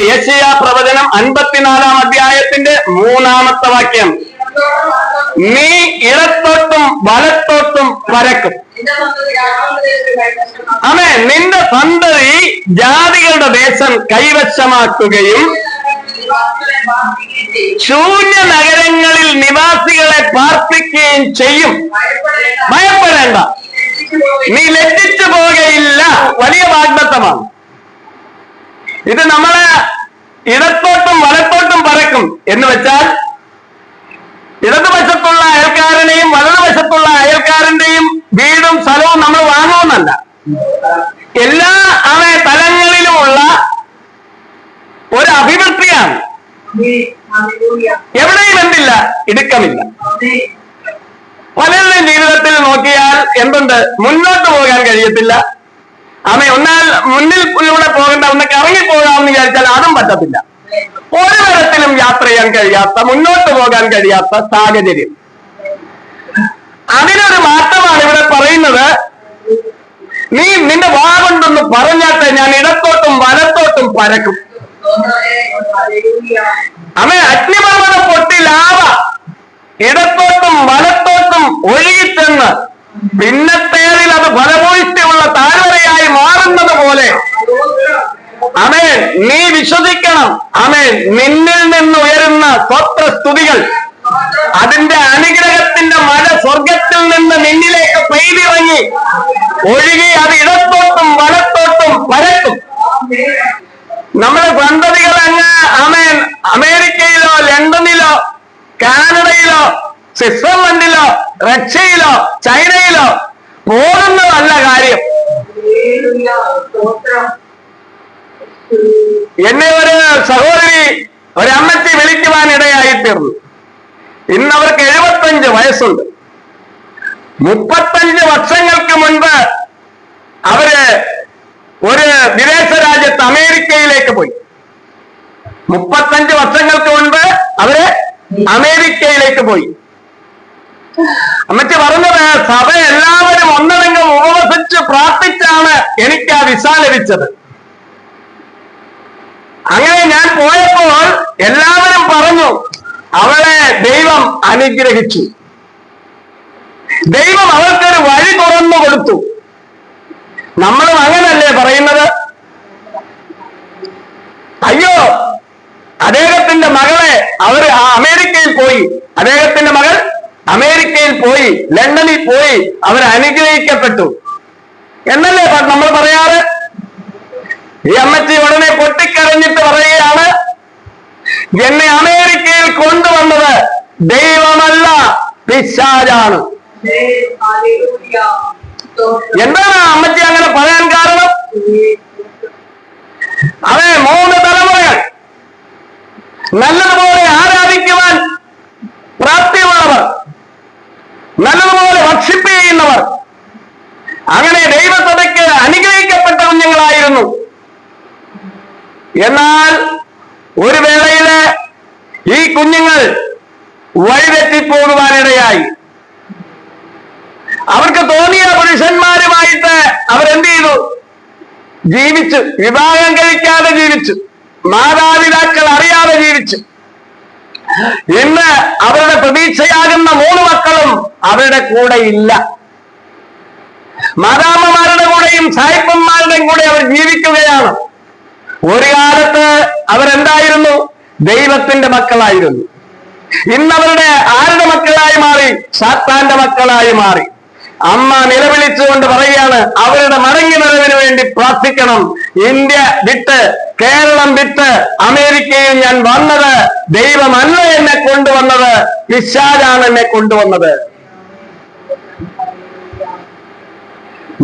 യെശയ്യാ പ്രവചനം 54-ാം അധ്യായത്തിന്റെ 3-ാമത്തെ വാക്യം. നീ ഇടത്തോട്ടും വലത്തോട്ടും പരക്കും. ആമേൻ. നിന്റെ സന്തതി ജാതികളുടെ ദേശം കൈവശമാക്കുകയും ശൂന്യ നഗരങ്ങളിൽ നിവാസികളെ പാർപ്പിക്കുകയും ചെയ്യും. ഭയപ്പെടേണ്ട, നീ ലജ്ജിച്ചു പോകുകയില്ല. വലിയ വാഗ്ദത്തമാണ് ഇത്. നമ്മളെ ഇടത്തോട്ടും വലത്തോട്ടും പരക്കും എന്ന് വെച്ചാൽ ഇടതുവശത്തുള്ള അയൽക്കാരനെയും വലതുവശത്തുള്ള അയൽക്കാരന്റെയും വീടും സ്ഥലവും നമ്മൾ വാങ്ങുമെന്നല്ല, എല്ലാ തലങ്ങളിലുമുള്ള ഒരു അഭിവൃദ്ധിയാണ്. എവിടെയും എന്തില്ല, ഇടുക്കമില്ല. പലരുടെയും ജീവിതത്തിൽ നോക്കിയാൽ എന്തുണ്ട്, മുന്നോട്ട് പോകാൻ കഴിയത്തില്ല. ഒന്നാൽ മുന്നിലൂടെ പോകേണ്ട ഒന്ന് കറങ്ങിപ്പോകാമെന്ന് വിചാരിച്ചാൽ അതും പറ്റത്തില്ല. ഒരു തരത്തിലും യാത്ര ചെയ്യാൻ കഴിയാത്ത, മുന്നോട്ട് പോകാൻ കഴിയാത്ത സാഹചര്യം. അതിനൊരു മാറ്റമാണ് ഇവിടെ പറയുന്നത്. നീ നിന്റെ വാ കൊണ്ടൊന്ന് പറഞ്ഞാട്ടെ, ഞാൻ ഇടത്തോട്ടും വലത്തോട്ടും പരക്കും. അഗ്നിപർവ്വത പൊട്ടി ലാവ ഇടത്തോട്ടും വലത്തോട്ടും ഒഴുകിച്ചെന്ന് പിന്നത്തേതിൽ അത് ഫലഭൂയിഷ്ഠമുള്ള താഴ്വരയായി മാറുന്നത് പോലെ നീ വിശ്വസിക്കണം. നിന്നിൽ നിന്ന് ഉയരുന്ന സ്വത്രസ്തുതികൾ, അതിന്റെ അനുഗ്രഹത്തിന്റെ മഴ സ്വർഗത്തിൽ നിന്ന് നിന്നിലേക്ക് പെയ്തിറങ്ങി ഒഴുകി അത് ഇടത്തോട്ടും വലത്തോട്ടും പരക്കും. നമ്മുടെ സന്തതികൾ അങ്ങ് അമേരിക്കയിലോ ലണ്ടനിലോ കാനഡയിലോ സ്വിറ്റ്സർലൻഡിലോ റഷ്യയിലോ ചൈനയിലോ പോകുന്നതല്ല കാര്യം. എന്നെ ഒരു സഹോദരി, ഒരമ്മച്ചി വിളിക്കുവാൻ ഇടയായിത്തീർന്നു. ഇന്ന് അവർക്ക് 75 വയസ്സുണ്ട്. 35 വർഷങ്ങൾക്ക് മുൻപ് അവര് ഒരു വിദേശ രാജ്യത്ത് അമേരിക്കയിലേക്ക് പോയി. 35 വർഷങ്ങൾക്ക് മുൻപ് അവര് അമേരിക്കയിലേക്ക് പോയി. അമ്മച്ചി പറഞ്ഞത്, സഭ എല്ലാവരും ഒന്നടങ്കം ഉപവസിച്ച് പ്രാർത്ഥിച്ചാണ് എനിക്ക് ആ വിസ ലഭിച്ചത്. അങ്ങനെ ഞാൻ പോയപ്പോൾ എല്ലാവരും പറഞ്ഞു, അവളെ ദൈവം അനുഗ്രഹിച്ചു, ദൈവം അവൾക്കൊരു വഴി തുറന്നു കൊടുത്തു. നമ്മളും അങ്ങനല്ലേ പറയുന്നത്? അയ്യോ, അദ്ദേഹത്തിന്റെ മകളെ അവര് അമേരിക്കയിൽ പോയി, അദ്ദേഹത്തിന്റെ മകൾ അമേരിക്കയിൽ പോയി, ലണ്ടനിൽ പോയി, അവർ അനുഗ്രഹിക്കപ്പെട്ടു എന്നല്ലേ നമ്മൾ പറയാറ്? ഈ അമ്മച്ചി ഉടനെ പൊട്ടിക്കരഞ്ഞിട്ട് പറയുകയാണ്, എന്നെ അമേരിക്കയിൽ കൊണ്ടുവന്നത് ദൈവമല്ല, പിശാചാണ്. എന്താണ് അമ്മച്ചി അങ്ങനെ പറയാൻ കാരണം? 3 തലമുറകൾ നല്ലതുപോലെ ആരാധിക്കുവാൻ പ്രാപ്തിയുള്ളവർ, നല്ലതുപോലെ വർഷിപ്പ് ചെയ്യുന്നവർ, അങ്ങനെ ദൈവസഭയ്ക്ക് അനുഗ്രഹിക്കപ്പെട്ട കുഞ്ഞുങ്ങളായിരുന്നു. എന്നാൽ ഒരു വേളയില് ഈ കുഞ്ഞുങ്ങൾ വഴിതെറ്റിപ്പോകുവാനിടയായി. അവർക്ക് തോന്നിയ പുരുഷന്മാരുമായിട്ട് അവരെന്ത് ചെയ്തു? ജീവിച്ചു. വിവാഹം കഴിക്കാതെ ജീവിച്ചു, മാതാപിതാക്കൾ അറിയാതെ ജീവിച്ചു. ഇന്ന് അവരുടെ പ്രതീക്ഷയാകുന്ന 3 മക്കളും അവരുടെ കൂടെ ഇല്ല. മാതാമ്മമാരുടെ കൂടെയും സായിപ്പന്മാരുടെയും കൂടെ അവർ ജീവിക്കുകയാണ്. ഒരു കാലത്ത് അവരെന്തായിരുന്നു? ദൈവത്തിന്റെ മക്കളായിരുന്നു. ഇന്നവരുടെ ആരുടെ മക്കളായി മാറി? സാത്താന്റെ മക്കളായി മാറി. അമ്മ നിലവിളിച്ചുകൊണ്ട് പറയുകയാണ്, അവരുടെ മടങ്ങി വരവിന് വേണ്ടി പ്രാർത്ഥിക്കണം. ഇന്ത്യ വിട്ട്, കേരളം വിട്ട് അമേരിക്കയിൽ ഞാൻ വന്നത് ദൈവമല്ല എന്നെ കൊണ്ടുവന്നത്, പിശാചാണ് എന്നെ കൊണ്ടുവന്നത്.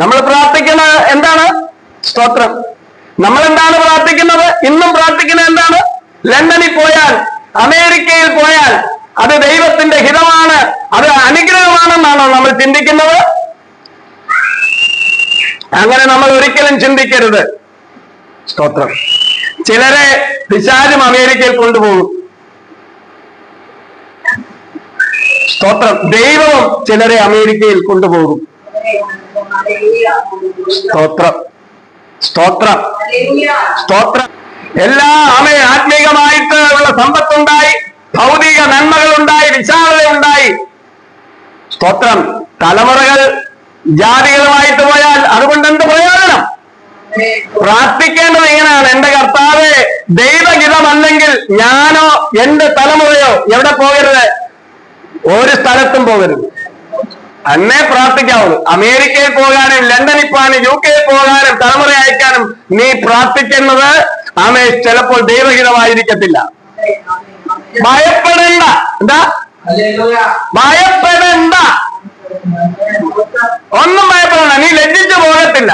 നമ്മൾ പ്രാർത്ഥിക്കുന്നത് എന്താണ്? സ്തോത്രം. നമ്മൾ എന്താണ് പ്രാർത്ഥിക്കുന്നത്? ഇന്നും പ്രാർത്ഥിക്കുന്നത് എന്താണ്? ലണ്ടനിൽ പോയാൽ, അമേരിക്കയിൽ പോയാൽ അത് ദൈവത്തിന്റെ ഹിതമാണ്, അത് അനുഗ്രഹമാണെന്നാണോ നമ്മൾ ചിന്തിക്കുന്നത്? അങ്ങനെ നമ്മൾ ഒരിക്കലും ചിന്തിക്കരുത്. സ്തോത്രം. ചിലരെ പിശാചും അമേരിക്കയിൽ കൊണ്ടുപോകും. സ്തോത്രം. ദൈവവും ചിലരെ അമേരിക്കയിൽ കൊണ്ടുപോകും. സ്തോത്രം, സ്തോത്രം, സ്തോത്രം. എല്ലാ ആത്മീകമായിട്ട് ഉള്ള സമ്പത്തുണ്ടായി, ഭൗതിക നന്മകളുണ്ടായി, വിശാലതയുണ്ടായി. സ്തോത്രം. തലമുറകൾ ജാതികളുമായിട്ട് പോയാൽ അതുകൊണ്ട് എന്ത് പ്രയോജനം? പ്രാർത്ഥിക്കേണ്ടത് ഇങ്ങനെയാണ്: എന്റെ കർത്താവേ, ദൈവഹിതമല്ലെങ്കിൽ ഞാനോ എന്റെ തലമുറയോ എവിടെ പോകരുത്? ഒരു സ്ഥലത്തും പോകരുത്. അന്നേ പ്രാർത്ഥിക്കാവുള്ളൂ. അമേരിക്കയിൽ പോകാനും ലണ്ടനിൽ പോകാനും UK പോകാനും തലമുറ അയക്കാനും നീ പ്രാർത്ഥിക്കുന്നത് ചിലപ്പോൾ ദൈവഹിതമായിരിക്കത്തില്ല. ഭയപ്പെടേണ്ട. എന്താ? ഭയപ്പെടേണ്ട. ഒന്നും ഭയപ്പെടണ്ട. നീ ലജ്ജിച്ചു പോകത്തില്ല.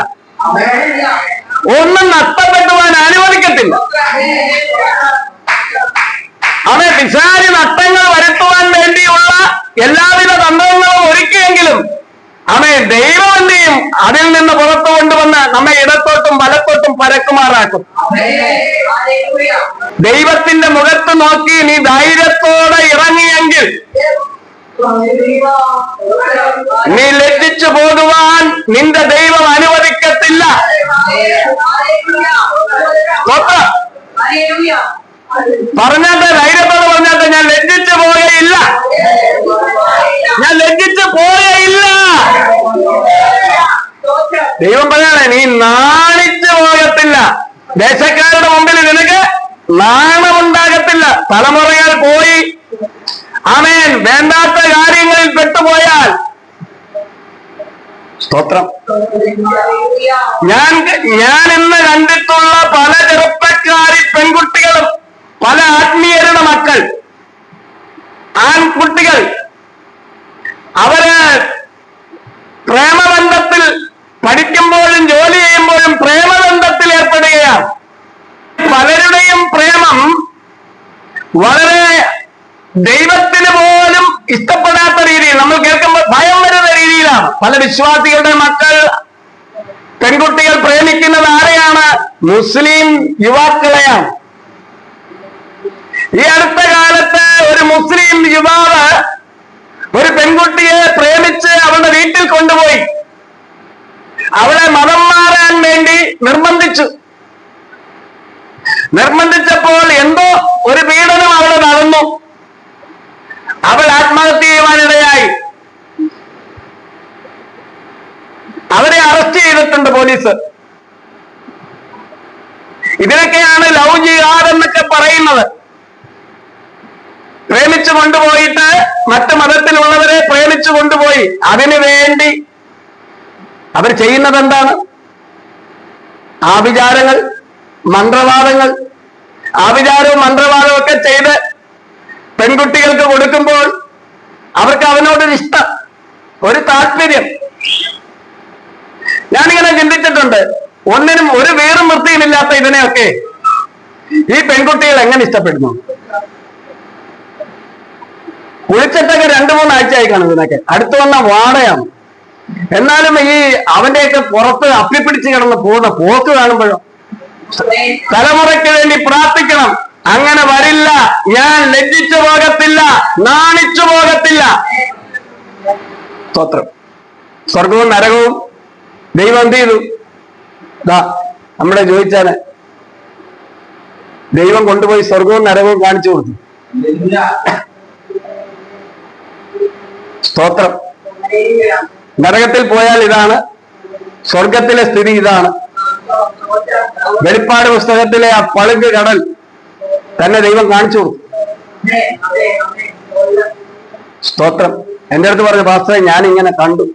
ഒന്നും നഷ്ടപ്പെട്ടുവാൻ അനുവദിക്കത്തില്ല. പിശാചി നഷ്ടങ്ങൾ വരുത്തുവാൻ വേണ്ടിയുള്ള എല്ലാവിധ തന്ത്രങ്ങളും ഒരുക്കിയെങ്കിലും ദൈവം എന്ത് ചെയ്യും? അതിൽ നിന്ന് പുറത്തു കൊണ്ടുവന്ന് നമ്മെ ഇടത്തോട്ടും വലത്തോട്ടും പരക്കുമാറാക്കും. ദൈവത്തിന്റെ മുഖത്ത് നോക്കി നീ ധൈര്യത്തോടെ ഇറങ്ങിയെങ്കിൽ നീ ലജ്ജിച്ചു പോകുവാൻ നിന്റെ ദൈവം അനുവദിക്കത്തില്ല. പറഞ്ഞാട്ടെ, ധൈര്യത്തോടെ പറഞ്ഞാട്ടെ, ഞാൻ ലജ്ജിച്ചു പോകയില്ല. ഞാൻ ലജ്ജിച്ചു പോകയില്ല. ദൈവം പറയാണ്, നീ നാണിച്ചു പോകത്തില്ല. ദേശക്കാരുടെ മുമ്പിൽ നിനക്ക് നാണമുണ്ടാകത്തില്ല. തലമുറകൾ പോയി വേണ്ടാത്ത കാര്യങ്ങളിൽ പെട്ടുപോയാൽ, സ്തോത്രം, ഞാൻ ഇന്ന് കണ്ടിട്ടുള്ള പല ചെറുപ്പക്കാരി പെൺകുട്ടികളും പല ആത്മീയരുടെ മക്കൾ ആൺകുട്ടികൾ അവര് പ്രേമബന്ധത്തിൽ പഠിക്കുമ്പോഴും ജോലി ചെയ്യുമ്പോഴും പ്രേമബന്ധത്തിൽ ഏർപ്പെടുകയാണ്. പലരുടെയും പ്രേമം വളരെ ദൈവത്തിന് പോലും ഇഷ്ടപ്പെടാത്ത രീതിയിൽ, നമ്മൾ കേൾക്കുമ്പോൾ ഭയം വരുന്ന രീതിയിലാണ്. പല വിശ്വാസികളുടെ മക്കൾ പെൺകുട്ടികൾ പ്രേമിക്കുന്നത് ആരെയാണ്? മുസ്ലിം യുവാക്കളെയാണ്. ഈ അടുത്ത കാലത്ത് ഒരു മുസ്ലിം യുവാവ് ഒരു പെൺകുട്ടിയെ പ്രേമിച്ച് അവളുടെ വീട്ടിൽ കൊണ്ടുപോയി അവളെ മതം മാറാൻ വേണ്ടി നിർബന്ധിച്ചപ്പോൾ എന്തോ ഒരു പീഡനം അവളെ നടന്നു. അവൾ ആത്മഹത്യ ചെയ്യുവാനിടയായി. അവരെ അറസ്റ്റ് ചെയ്തിട്ടുണ്ട് പോലീസ്. ഇതിനൊക്കെയാണ് ലവ് ജിഹാദ് എന്നൊക്കെ പറയുന്നത്. പ്രേമിച്ചു കൊണ്ടുപോയിട്ട് മറ്റു മതത്തിലുള്ളവരെ പ്രേമിച്ചു കൊണ്ടുപോയി അതിനു വേണ്ടി അവർ ചെയ്യുന്നത് എന്താണ്? ആഭിചാരങ്ങൾ, മന്ത്രവാദങ്ങൾ. ആഭിചാരവും മന്ത്രവാദവും ഒക്കെ ചെയ്ത് പെൺകുട്ടികൾക്ക് കൊടുക്കുമ്പോൾ അവർക്ക് അവനോടൊരു ഇഷ്ടം, ഒരു താല്പര്യം. ഞാനിങ്ങനെ ചിന്തിച്ചിട്ടുണ്ട്, ഒന്നിനും ഒരു വീറും വൃത്തിയുമില്ലാത്ത ഇതിനെയൊക്കെ ഈ പെൺകുട്ടികൾ എങ്ങനെ ഇഷ്ടപ്പെടുന്നു? കുളിച്ചിട്ടൊക്കെ 2-3 ആഴ്ചയായി കാണും ഇതിനൊക്കെ. അടുത്ത് വന്ന വാടയാണ്. എന്നാലും ഈ അവന്റെയൊക്കെ പുറത്ത് അപ്പിപ്പിടിച്ച് കിടന്ന് പോകുന്ന പോക്ക് കാണുമ്പോഴോ തലമുറയ്ക്ക് വേണ്ടി പ്രാർത്ഥിക്കണം. അങ്ങനെ വരില്ല. ഞാൻ ലജ്ജിച്ചു പോകത്തില്ല, നാണിച്ചു പോകത്തില്ല. സ്തോത്രം. സ്വർഗവും നരകവും ദൈവം എന്ത് ചെയ്തു? നമ്മുടെ ചോദിച്ചാല് ദൈവം കൊണ്ടുപോയി സ്വർഗവും നരകവും കാണിച്ചു കൊടുത്തു. സ്തോത്രം. നരകത്തിൽ പോയാൽ ഇതാണ്, സ്വർഗത്തിലെ സ്ഥിതി ഇതാണ്. വെളിപ്പാട് പുസ്തകത്തിലെ ആ പളുങ്ക് കടൽ തന്നെ ദൈവം കാണിച്ചു കൊടുത്തു. സ്തോത്രം. എന്റെ അടുത്ത് പറഞ്ഞു, പാസ്റ്ററെ ഞാൻ ഇങ്ങനെ കണ്ടു,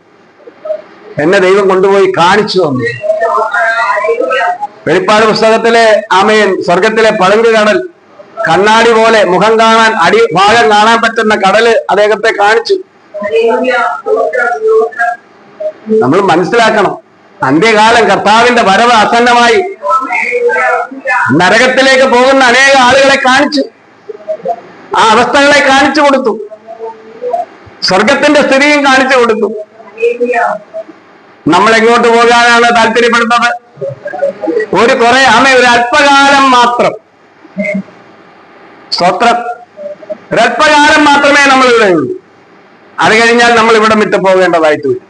എന്നെ ദൈവം കൊണ്ടുപോയി കാണിച്ചു തന്നു. വെളിപ്പാട് പുസ്തകത്തിലെ സ്വർഗത്തിലെ പളുങ്ക് കടൽ, കണ്ണാടി പോലെ മുഖം കാണാൻ, ഭാഗം കാണാൻ പറ്റുന്ന കടല് അദ്ദേഹത്തെ കാണിച്ചു. നമ്മൾ മനസ്സിലാക്കണം, അന്ത്യകാലം കർത്താവിന്റെ വരവ് ആസന്നമായി. നരകത്തിലേക്ക് പോകുന്ന അനേക ആളുകളെ കാണിച്ചു, ആ അവസ്ഥകളെ കാണിച്ചു കൊടുത്തു. സ്വർഗത്തിന്റെ സ്ഥിതിയും കാണിച്ചു കൊടുത്തു. നമ്മൾ എങ്ങോട്ട് പോകാനാണ് താല്പര്യപ്പെടുന്നത്? ഒരു അല്പകാലം മാത്രം. സ്തോത്രം. ഒരല്പകാലം മാത്രമേ നമ്മൾ ഇവിടെ ഉള്ളൂ. അത് കഴിഞ്ഞാൽ നമ്മൾ ഇവിടെ വിട്ടു പോകേണ്ടതായിട്ട് വരും.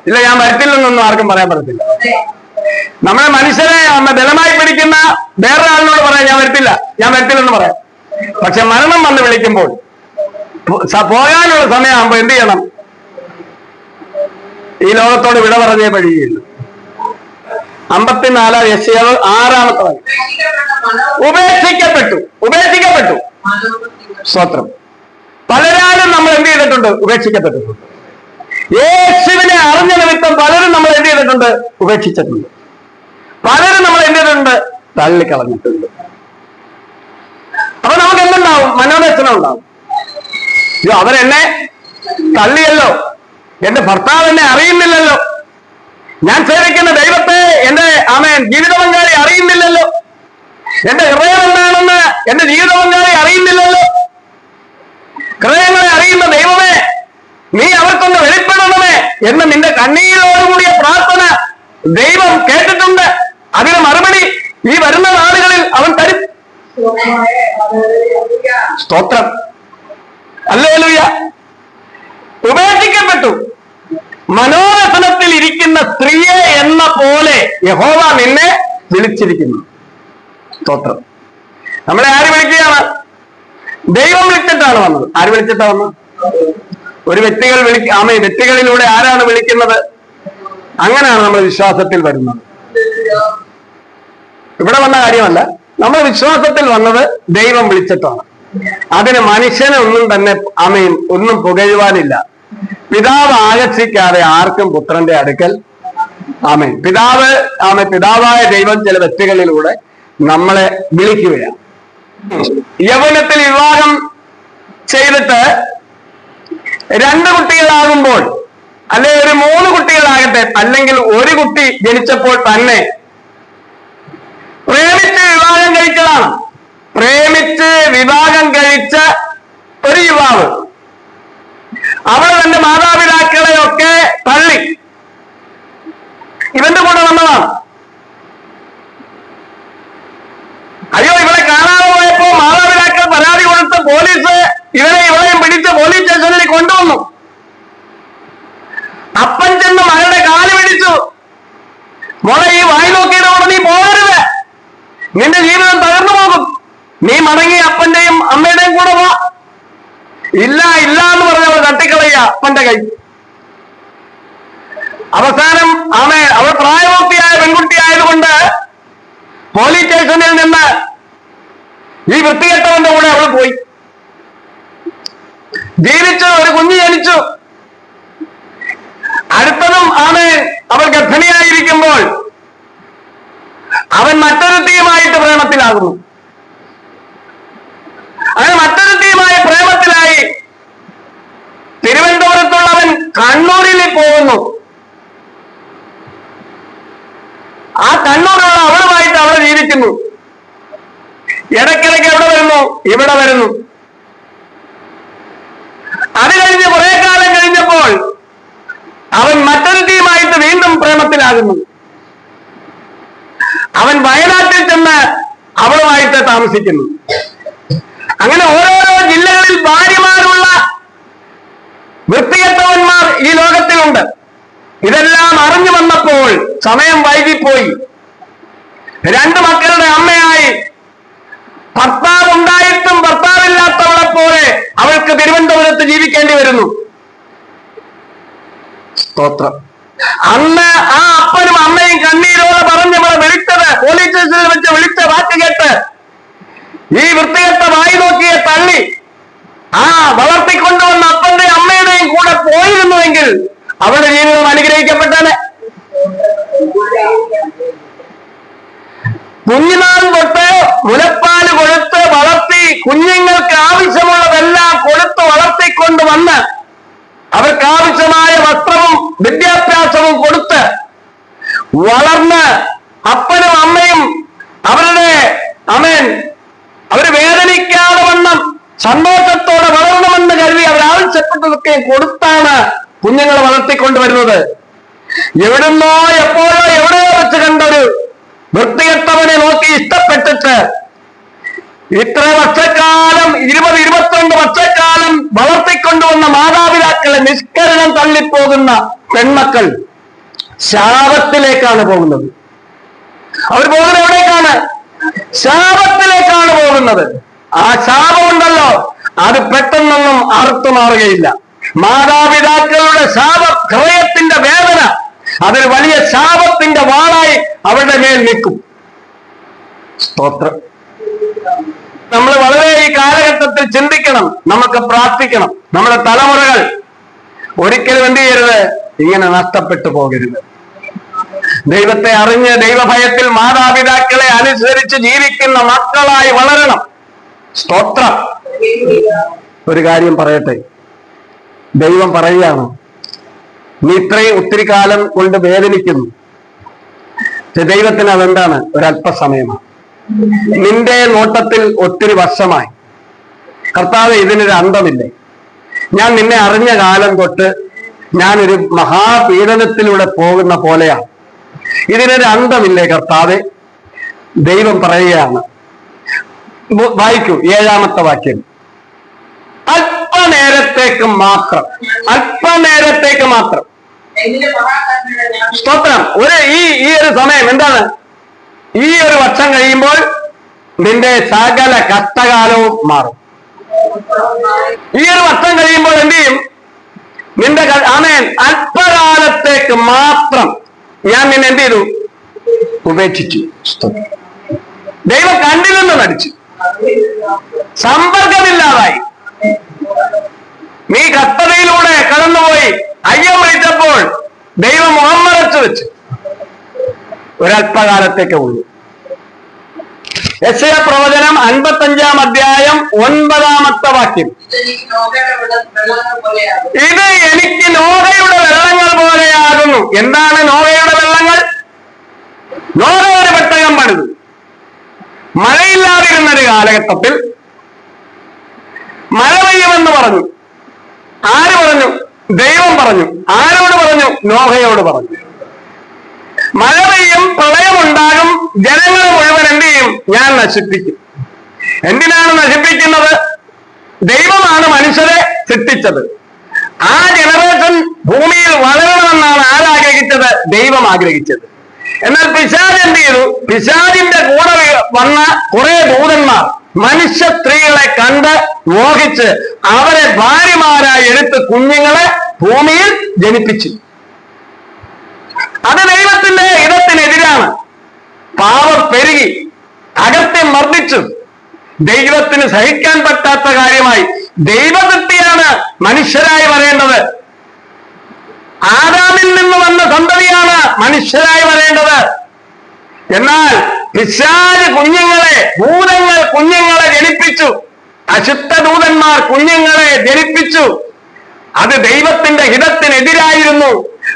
ഇല്ല, ഞാൻ വരത്തില്ലെന്നൊന്നും ആർക്കും പറയാൻ പറ്റത്തില്ല. നമ്മളെ മനുഷ്യരെ ബലമായി പിടിക്കുന്ന വേറൊരാളിനോട് പറയാം ഞാൻ വരത്തില്ലെന്ന് പറയാം. പക്ഷെ മരണം വന്ന് വിളിക്കുമ്പോൾ പോകാനുള്ള സമയമാകുമ്പോ എന്ത് ചെയ്യണം? ഈ ലോകത്തോട് വിട പറഞ്ഞേ വഴിയുള്ളൂ. 54 യെശയ്യാവ് 6-ാമത്തെ ഉപേക്ഷിക്കപ്പെട്ടു. സ്തോത്രം. പലരാലും നമ്മൾ എന്ത് ചെയ്തിട്ടുണ്ട്? ഉപേക്ഷിക്കപ്പെട്ടിട്ടുണ്ട്. യേശുവിനെ അറിഞ്ഞ നിമിത്തം പലരും നമ്മൾ എന്ത് ചെയ്തിട്ടുണ്ട്? ഉപേക്ഷിച്ചിട്ടുണ്ട്. പലരും നമ്മൾ എന്ത് ചെയ്തിട്ടുണ്ട്? തള്ളിക്കളഞ്ഞിട്ടുണ്ട്. അപ്പൊ നമുക്ക് എന്തുണ്ടാവും? മനോവേദന ഉണ്ടാവും. അയ്യോ, അവരെന്നെ തള്ളിയല്ലോ, എന്റെ ഭർത്താവ് എന്നെ അറിയുന്നില്ലല്ലോ, ഞാൻ സേവിക്കുന്ന ദൈവത്തെ എന്റെ ജീവിത പങ്കാളി അറിയുന്നില്ലല്ലോ, എന്റെ ഹൃദയം എന്താണെന്ന് എന്റെ ജീവിത പങ്കാളി അറിയുന്നില്ലല്ലോ, ഹൃദയങ്ങളെ അറിയുന്ന ദൈവമേ നീ അവർക്കൊന്ന് വെളിപ്പെടണമേ എന്ന് നിന്റെ കണ്ണീരോടുകൂടിയ പ്രാർത്ഥന ദൈവം കേട്ടിട്ടുണ്ട്. അതിന് മറുപടി ഈ വരുന്ന നാളുകളിൽ അവൻ തരും. സ്തോത്രം. ഹല്ലേലൂയ. ഉപേക്ഷിക്കപ്പെട്ടു. മനോരഥനത്തിൽ ഇരിക്കുന്ന സ്ത്രീയെ എന്ന പോലെ യഹോവ നിന്നെ വിളിച്ചിരിക്കുന്നു. സ്തോത്രം. നമ്മളെ ആര് വിളിക്കുകയാണ്? ദൈവം വിളിച്ചിട്ടാണ് വന്നത്. ആര് വിളിച്ചിട്ടാ വന്നത്? ഒരു വ്യക്തികളിലൂടെ ആരാണ് വിളിക്കുന്നത്? അങ്ങനെയാണ് നമ്മൾ വിശ്വാസത്തിൽ വരുന്നത്. ഇവിടെ വന്ന കാര്യമല്ല, നമ്മൾ വിശ്വാസത്തിൽ വന്നത് ദൈവം വിളിച്ചിട്ടാണ്. അതിന് മനുഷ്യനെ ഒന്നും തന്നെ ഒന്നും പുകഴുവാനില്ല. പിതാവ് ആകർഷിക്കാതെ ആർക്കും പുത്രന്റെ അടുക്കൽ പിതാവായ ദൈവം ചില വ്യക്തികളിലൂടെ നമ്മളെ വിളിക്കുകയാണ്. യൗവനത്തിൽ വിവാഹം ചെയ്തിട്ട് 2 കുട്ടികളാകുമ്പോൾ, അല്ലെ ഒരു 3 കുട്ടികളാകട്ടെ, അല്ലെങ്കിൽ ഒരു കുട്ടി ജനിച്ചപ്പോൾ തന്നെ പ്രേമിച്ച് വിവാഹം കഴിച്ചതാണ്. പ്രേമിച്ച് വിവാഹം കഴിച്ച ഒരു യുവാവ് അവൾ തന്റെ മാതാപിതാക്കളെയൊക്കെ തള്ളി ഇവന്റെ കൂടെ വന്നതാണ്. അയ്യോ, ഇവളെ കാണാതെ പോയപ്പോ മാതാപിതാക്കൾ പരാതി കൊടുത്ത് പോലീസ് ഇവളെയും പിടിച്ച് പോലീസ് സ്റ്റേഷനിൽ കൊണ്ടുവന്നു. അപ്പൻ ചെന്ന് മകളുടെ കാല് പിടിച്ചു. മോളെ, ഈ വായി നോക്കിയിട്ട് കൂടെ നീ പോകരുത്, നിന്റെ ജീവിതം തകർന്നു പോകും, നീ മടങ്ങി അപ്പന്റെയും അമ്മയുടെയും കൂടെ പോ. ഇല്ല എന്ന് പറഞ്ഞവൾ തട്ടിക്കളയ അപ്പന്റെ കൈ. അവസാനം അവൾ പ്രായപൂർത്തിയായ പെൺകുട്ടിയായതുകൊണ്ട് പോലീസ് സ്റ്റേഷനിൽ നിന്ന് ഈ വൃത്തികെട്ടവന്റെ കൂടെ അവൾ പോയി ജീവിച്ചു. ഒരു കുഞ്ഞ് ജനിച്ചു. അടുത്തതും അവൾ ഗർഭിണിയായിരിക്കുമ്പോൾ അവൻ മറ്റൊരുത്തിയുമായിട്ട് പ്രേമത്തിലാകുന്നു. അങ്ങനെ മറ്റൊരുത്തിയുമായി പ്രേമത്തിലായി തിരുവനന്തപുരത്തുള്ളവൻ കണ്ണൂരിൽ പോകുന്നു. ആ കണ്ണൂരുള്ള അവളുമായിട്ട് അവൾ ജീവിക്കുന്നു. ഇടയ്ക്കിടയ്ക്ക് എവിടെ വരുന്നു? ഇവിടെ വരുന്നു. അത് കഴിഞ്ഞ് കുറെ കാലം കഴിഞ്ഞപ്പോൾ അവൻ മറ്റൊരുത്തിയുമായിട്ട് വീണ്ടും പ്രേമത്തിലാകുന്നു. അവൻ വയനാട്ടിൽ ചെന്ന് അവളുമായിട്ട് താമസിക്കുന്നു. അങ്ങനെ ഓരോരോ ജില്ലകളിൽ ഭാര്യമാരുള്ള വൃത്തികെട്ടവന്മാർ ഈ ലോകത്തിലുണ്ട്. ഇതെല്ലാം അറിഞ്ഞു വന്നപ്പോൾ സമയം വൈകിപ്പോയി. 2 മക്കളുടെ അമ്മയായി ഭർത്താവ് ഉണ്ടായിട്ടും ഭർത്താവില്ലാത്തവളെ പോലെ അവൾക്ക് തിരുവനന്തപുരത്ത് ജീവിക്കേണ്ടി വരുന്നു. സ്തോത്രം. അന്ന് ആ അപ്പനും അമ്മയും കണ്ണീരോടെ പറഞ്ഞവളെ വിളിച്ചത്, പോലീസ് സ്റ്റേഷനിൽ വെച്ച് വിളിച്ച വാക്ക് കേട്ട് ഈ വൃത്തികെട്ട വായി നോക്കിയെ തള്ളി വളർത്തിക്കൊണ്ടുവന്ന അപ്പന്റെ അമ്മയുടെയും കൂടെ പോയിരുന്നുവെങ്കിൽ അവരുടെ ജീവിതം അനുഗ്രഹിക്കപ്പെട്ടത്. കുഞ്ഞുനാൾ തൊട്ട് മുലപ്പാല് കൊടുത്ത് വളർത്തി കുഞ്ഞുങ്ങൾക്ക് ആവശ്യമുള്ളതെല്ലാം കൊടുത്ത് വളർത്തിക്കൊണ്ടുവന്ന് അവർക്ക് ആവശ്യമായ വസ്ത്രവും വിദ്യാഭ്യാസവും കൊടുത്ത് വളർന്ന് അപ്പനും അമ്മയും അവര് വേദനിക്കാതെ വണ്ണം സന്തോഷത്തോടെ വളരണമെന്ന് കരുതി അവരാവശ്യപ്പെട്ടതൊക്കെ കൊടുത്താണ് കുഞ്ഞുങ്ങളെ വളർത്തിക്കൊണ്ടുവരുന്നത്. എവിടുന്നോ എപ്പോഴോ എവിടെയോ വെച്ച് കണ്ടൊരു വൃത്തികെട്ടവനെ നോക്കി ഇഷ്ടപ്പെട്ടിട്ട് ഇത്ര വർഷക്കാലം 20-22 വർഷക്കാലം വളർത്തിക്കൊണ്ടുവന്ന മാതാപിതാക്കളെ നിഷ്കരണം തള്ളിപ്പോകുന്ന പെൺമക്കൾ ശാപത്തിലേക്കാണ് പോകുന്നത്. അവർ പോകുന്നത് എവിടേക്കാണ്? ശാപത്തിലേക്കാണ് പോകുന്നത്. ആ ശാപമുണ്ടല്ലോ, അത് പെട്ടെന്നൊന്നും അറുത്തു മാറുകയില്ല. മാതാപിതാക്കളുടെ ശാപം, ഹൃദയത്തിന്റെ വേദന, അതൊരു വലിയ ശാപത്തിന്റെ വാളായി അവരുടെ മേൽ നിൽക്കും. സ്തോത്രം. നമ്മൾ വളരെ ഈ കാലഘട്ടത്തിൽ ചിന്തിക്കണം, നമുക്ക് പ്രാർത്ഥിക്കണം. നമ്മുടെ തലമുറകൾ ഒരിക്കലും എന്ത് ചെയ്യരുത്, ഇങ്ങനെ നഷ്ടപ്പെട്ടു പോകരുത്. ദൈവത്തെ അറിഞ്ഞ് ദൈവഭയത്തിൽ മാതാപിതാക്കളെ അനുസരിച്ച് ജീവിക്കുന്ന മക്കളായി വളരണം. സ്തോത്രം. ഒരു കാര്യം പറയട്ടെ, ദൈവം പറയുകയാണ്, നീ ഇത്രയും ഒത്തിരി കാലം കൊണ്ട് വേദനിക്കുന്നു. ദൈവത്തിന് അതെന്താണ്? ഒരല്പസമയമാണ്. നിന്റെ നോട്ടത്തിൽ ഒത്തിരി വർഷമായി. കർത്താവ്, ഇതിനൊരു അന്തമില്ലേ? ഞാൻ നിന്നെ അറിഞ്ഞ കാലം തൊട്ട് ഞാനൊരു മഹാപീഡനത്തിലൂടെ പോകുന്ന പോലെയാണ്. ഇതിനൊരു അന്തമില്ലേ കർത്താവ്? ദൈവം പറയുകയാണ്. വായിക്കൂ 7-ാമത്തെ വാക്യം. അല്പനേരത്തേക്ക് മാത്രം, അല്പനേരത്തേക്ക് മാത്രം. സ്തോത്രം. ഈ ഒരു സമയം എന്താണ്? ഈ ഒരു വർഷം കഴിയുമ്പോൾ നിന്റെ സകല കഷ്ടകാലവും മാറും. ഈ ഒരു വർഷം കഴിയുമ്പോൾ എന്ത് ചെയ്യും? നിന്റെ ആമേൻ, അല്പകാലത്തേക്ക് മാത്രം ഞാൻ നിന്നെ എന്ത് ചെയ്തു? ഉപേക്ഷിച്ചു. ദൈവം കണ്ടില്ലെന്ന് നടിച്ചു, സമ്പർക്കമില്ലാതായി. നീ കഷ്ടതയിലൂടെ കടന്നുപോയി അയ്യം വിളിച്ചപ്പോൾ ദൈവം മുഖം മറച്ചു വെച്ചു. ഒരല്പകാലത്തേക്കേ ഉള്ളൂ. യെശയ്യാ പ്രവചനം 55-ാം അധ്യായം 9-ാമത്തെ വാക്യം. ഇത് എനിക്ക് നോഹയുടെ വെള്ളങ്ങൾ പോലെയാകുന്നു. എന്താണ് നോഹയുടെ വെള്ളങ്ങൾ? നോഹ ഒരു പെട്ടകം പണിതു. മഴയില്ലാതിരുന്നൊരു കാലഘട്ടത്തിൽ മഴ പെയ്യുമെന്ന് പറഞ്ഞു. ആര് പറഞ്ഞു? ദൈവം പറഞ്ഞു. ആരോട് പറഞ്ഞു? നോഹയോട് പറഞ്ഞു. മഴ പെയ്യും, പ്രളയമുണ്ടാകും, ജനങ്ങൾ മുഴുവൻ എന്ത് ചെയ്യും? ഞാൻ നശിപ്പിക്കും. എന്തിനാണ് നശിപ്പിക്കുന്നത്? ദൈവമാണ് മനുഷ്യരെ സൃഷ്ടിച്ചത്. ആ ജനറേഷൻ ഭൂമിയിൽ വളരണമെന്നാണ് ആരാഗ്രഹിച്ചത്? ദൈവം ആഗ്രഹിച്ചത്. എന്നാൽ പിശാച് എന്ത് ചെയ്തു? പിശാചിന്റെ കൂടെ വന്ന കുറെ ദൂതന്മാർ മനുഷ്യ സ്ത്രീകളെ കണ്ട് മോഹിച്ച് അവരെ ഭാര്യമാരായി എടുത്ത് കുഞ്ഞുങ്ങളെ ഭൂമിയിൽ ജനിപ്പിച്ചു. അത് ദൈവത്തിന്റെ ഹിതത്തിനെതിരാണ്. പാവം പെരുകി, അകത്യം മർദ്ദിച്ചു. ദൈവത്തിന് സഹിക്കാൻ പറ്റാത്ത കാര്യമായി. ദൈവസൃഷ്ടിയാണ് മനുഷ്യരായി വരേണ്ടത്. ആദാമിൽ നിന്ന് വന്ന സന്തതിയാണ് മനുഷ്യരായി വരേണ്ടത്. എന്നാൽ പിശാച് കുഞ്ഞുങ്ങളെ, ഭൂതങ്ങൾ കുഞ്ഞുങ്ങളെ ജനിപ്പിച്ചു. അശുദ്ധ ദൂതന്മാർ കുഞ്ഞുങ്ങളെ ജനിപ്പിച്ചു. അത് ദൈവത്തിന്റെ ഹിതത്തിനെതിരായിരുന്നു.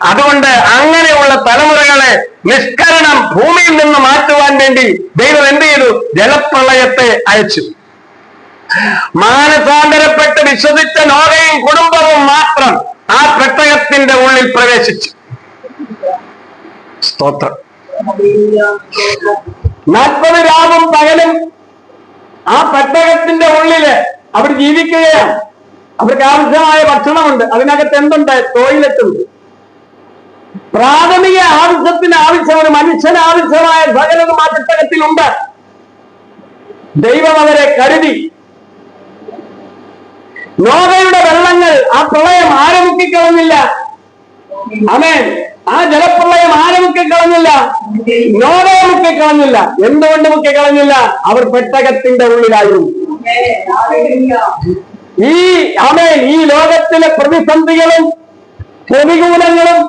അതുകൊണ്ട് അങ്ങനെയുള്ള തലമുറകളെ നിഷ്കരണം ഭൂമിയിൽ നിന്ന് മാറ്റുവാൻ വേണ്ടി ദൈവം എന്ത് ചെയ്തു? ജലപ്രളയത്തെ അയച്ചു. മാനസാന്തരപ്പെട്ട് വിശ്വസിച്ച നോഹയും കുടുംബവും മാത്രം ആ പെട്ടകത്തിന്റെ ഉള്ളിൽ പ്രവേശിച്ചു. സ്തോത്രം. 40 രാവും പകലും ആ പെട്ടകത്തിന്റെ ഉള്ളില് അവർ ജീവിക്കുകയാണ്. അവർക്ക് ആവശ്യമായ ഭക്ഷണമുണ്ട്. അതിനകത്ത് എന്തുണ്ട്? ടോയ്ലറ്റ് ഉണ്ട്. പ്രാഥമിക ആവശ്യത്തിന് ആവശ്യമാണ്, മനുഷ്യന് ആവശ്യമായ സകലതും ആ പെട്ടകത്തിലുണ്ട്. ദൈവം അവരെ കരുതി. നോഹയുടെ വെള്ളങ്ങൾ, ആ പ്രളയം ആരെ മുക്കിക്കളഞ്ഞില്ല? ആമേൻ. ആ ജലപ്രളയം ആരെ മുക്കിക്കളഞ്ഞില്ല? നോഹയെ മുക്കിക്കളഞ്ഞില്ല. എന്തുകൊണ്ട് മുക്കിക്കളഞ്ഞില്ല? അവർ പെട്ടകത്തിന്റെ ഉള്ളിലായിരുന്നു. ഈ ലോകത്തിലെ പ്രതിസന്ധികളും പ്രതികൂലങ്ങളും,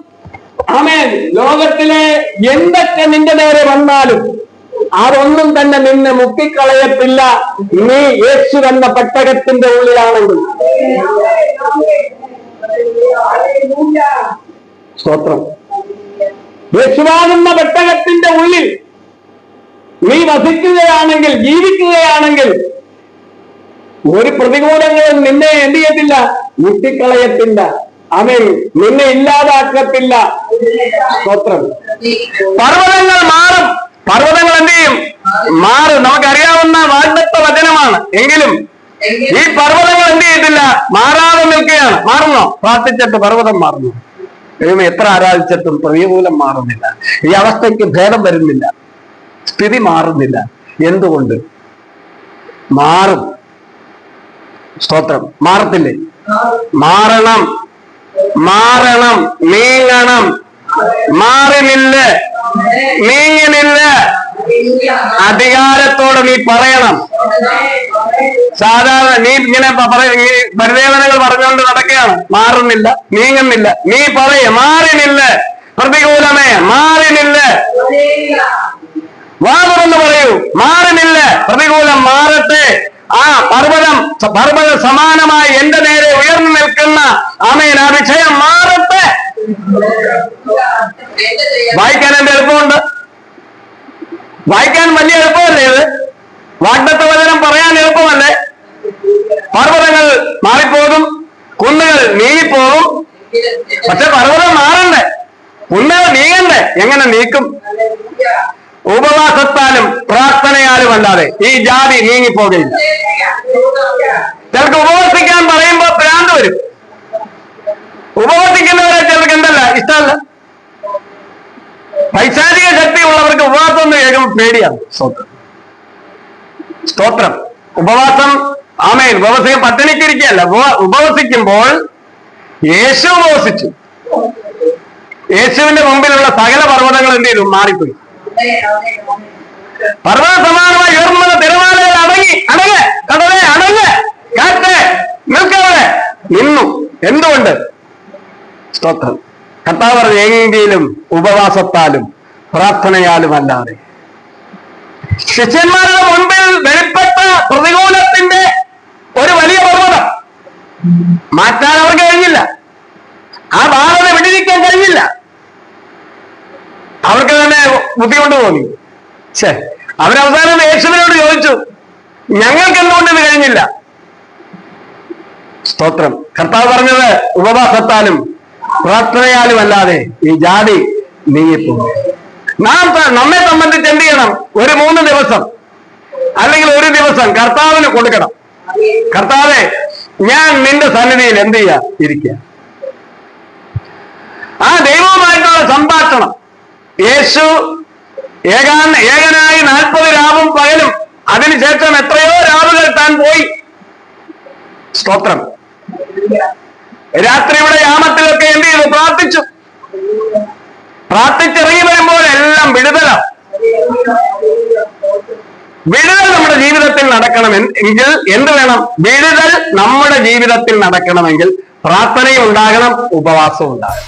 ആമേൻ, ലോകത്തിലെ എന്തൊക്കെ നിന്റെ നേരെ വന്നാലും അതൊന്നും തന്നെ നിന്നെ മുക്കിക്കളയത്തില്ല. നീ യേശു എന്ന പെട്ടകത്തിന്റെ ഉള്ളിലാണെങ്കിൽ. സ്തോത്രം. യേശുവാകുന്ന പെട്ടകത്തിന്റെ ഉള്ളിൽ നീ വസിക്കുകയാണെങ്കിൽ, ജീവിക്കുകയാണെങ്കിൽ ഒരു പ്രതികൂലങ്ങളും നിന്നെ എന്ത് ചെയ്യത്തില്ല? മുട്ടിക്കളയത്തില്ല. അവൻ നിന്നെ ഇല്ലാതാക്കത്തില്ല. സ്തോത്രം. പർവ്വതങ്ങൾ മാറും. പർവ്വതങ്ങൾ എന്ത് ചെയ്യും? മാറും. നമുക്കറിയാവുന്ന വാഗ്ദത്ത വചനമാണ്. എങ്കിലും ഈ പർവ്വതങ്ങൾ എന്ത് ചെയ്യത്തില്ല? മാറാതെ നിൽക്കുകയാണ്. മാറുന്നോ? പ്രാർത്ഥിച്ചിട്ട് പർവ്വതം മാറുന്നു. ദൈവം എത്ര ആരാധിച്ചിട്ടും പ്രതികൂലം മാറുന്നില്ല. ഈ അവസ്ഥയ്ക്ക് ഭേദം വരുന്നില്ല. സ്ഥിതി മാറുന്നില്ല. എന്തുകൊണ്ട്? മാറും. സ്തോത്രം. മാറത്തില്ലേ? മാറണം, മാറണം, നീങ്ങണം. മാറിനില്ല, നീങ്ങിനില്ല. അധികാരത്തോടെ നീ പറയണം. സാധാരണ നീ ഇങ്ങനെ പരിദേവനകൾ പറഞ്ഞുകൊണ്ട് നടക്കുകയാണ്, മാറുന്നില്ല, നീങ്ങുന്നില്ല. നീ പറയ, മാറിനില്ല പ്രതികൂലമേ, മാറിനില്ല. വാ തുറന്ന് പറയൂ, മാറിനില്ല, പ്രതികൂലം മാറട്ടെ. ആ പർവ്വത സമാനമായി എന്റെ നേരെ ഉയർന്നു നിൽക്കുന്ന ആമേൻ ആ വിഷയം മാറട്ടെ. വായിക്കാൻ എന്റെ എളുപ്പമുണ്ട്, വായിക്കാൻ വലിയ എളുപ്പമല്ലേ ഇത്? വാഗ്ദത്ത വചനം പറയാൻ എളുപ്പമല്ലേ? പർവ്വതങ്ങൾ മാറിപ്പോകും, കുന്നുകൾ നീങ്ങിപ്പോകും. പക്ഷെ പർവ്വതം മാറണ്ടേ, കുന്നുകൾ നീങ്ങണ്ടേ? എങ്ങനെ നീക്കും? ഉപവാസത്താലും പ്രാർത്ഥനയാലും അല്ലാതെ ഈ ജാതി നീങ്ങിപ്പോകയില്ല. ചിലർക്ക് ഉപവസിക്കാൻ പറയുമ്പോ ഭ്രാന്ത് വരും. ഉപവസിക്കുന്നവരെ ചിലർക്ക് എന്തല്ല ഇഷ്ടമല്ല. പൈശാചിക ശക്തിയുള്ളവർക്ക് ഉപവാസം എന്ന് കേൾക്കുമ്പോൾ പേടിയാണ്. സ്തോത്രം. ഉപവാസം ആമേൻ. ഉപവസിക്കാൻ പട്ടിണിക്കിരിക്കുകയല്ല, ഉപവസിക്കുമ്പോൾ യേശു ഉപവസിച്ചു. യേശുവിന്റെ മുമ്പിലുള്ള സകല പർവ്വതങ്ങൾ എന്ത് ചെയ്തു? മാറിപ്പോയി. പർവ്വത സമാനമായി ഉയർന്നത് തിരമാലകൾ അടങ്ങി, അടങ്ങ് കടലേ, അടങ്ങ് കാറ്റ് നിൽക്കവിടെ നിന്നു. എന്തുകൊണ്ട്? സ്തോത്രം. കർത്താവ് പറഞ്ഞ എങ്കിലും ഉപവാസത്താലും പ്രാർത്ഥനയാലും അല്ലാതെ. ശിഷ്യന്മാരുടെ മുൻപിൽ വെളിപ്പെട്ട പ്രതികൂലത്തിന്റെ ഒരു വലിയ പർവ്വതം മാറ്റാൻ അവർക്ക് കഴിഞ്ഞില്ല. ആ ബാധ വിടിരിക്കാൻ കഴിഞ്ഞില്ല. അവർക്ക് തന്നെ ബുദ്ധിമുട്ട് തോന്നി. അവരവസാനം യേശുവിനോട് ചോദിച്ചു, ഞങ്ങൾക്ക് എന്തുകൊണ്ട് ഇത് കഴിഞ്ഞില്ല? സ്തോത്രം. കർത്താവ് പറഞ്ഞത് ഉപവാസത്താലും പ്രാർത്ഥനയാലും അല്ലാതെ ഈ ജാതി നീങ്ങിപ്പോകും. നമ്മെ സംബന്ധിച്ച് എന്ത് ചെയ്യണം? ഒരു 3 ദിവസം അല്ലെങ്കിൽ ഒരു ദിവസം കർത്താവിന് കൊടുക്കണം. കർത്താവേ, ഞാൻ നിന്റെ സന്നിധിയിൽ എന്ത് ചെയ്യാ? ഇരിക്കുക. ആ ദൈവവുമായിട്ടുള്ള സംഭാഷണം. യേശു ഏകനായി 40 രാവും പകലും, അതിനുശേഷം എത്രയോ രാവുകൾ താൻ പോയി. സ്തോത്രം. രാത്രിയുടെ യാമത്തിലൊക്കെ എന്ത് ചെയ്തു? പ്രാർത്ഥിച്ചു. പ്രാർത്ഥിച്ചിറങ്ങി വരുമ്പോൾ എല്ലാം വിടുതലാണ്. വിടുതൽ നമ്മുടെ ജീവിതത്തിൽ നടക്കണമെങ്കിൽ എന്ത് വേണം? വിടുതൽ നമ്മുടെ ജീവിതത്തിൽ നടക്കണമെങ്കിൽ പ്രാർത്ഥനയും ഉണ്ടാകണം, ഉപവാസവും ഉണ്ടാകണം.